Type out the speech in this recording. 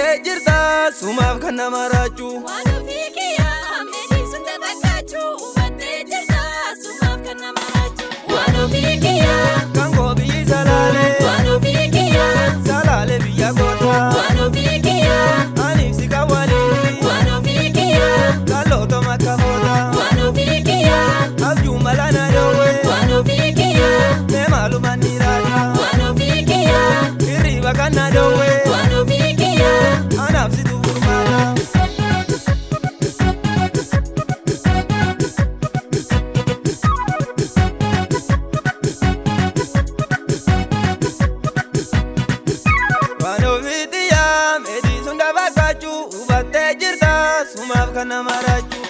hubattee jirta sumaaf kan nama raachuu. Waan ofii kiyyaa meeshiisuun taphachuu hubattee jirta sumaaf kan nama raachuu. Waan ofii kiyyaa kan koobii salaalee. waan ofii kiyyaa Salaalee biyya gootaa. waan ofii kiyyaa Ani si kawwaliini. waan ofii kiyyaa Kalloota makka mootaa. waan ofii kiyyaa Abjuu mala na dhoowwee. waan ofii kiyyaa Mee maaluma ni raadaa. waan ofii kiyyaa Hirriba kan na dhoowwee. waan ofii kiyyaa Anaaf situ furmaata. Waan ofii xiyyaa meedhiisuun dabaaqachuu hubattee jirta sumaaf kan nama raachuu.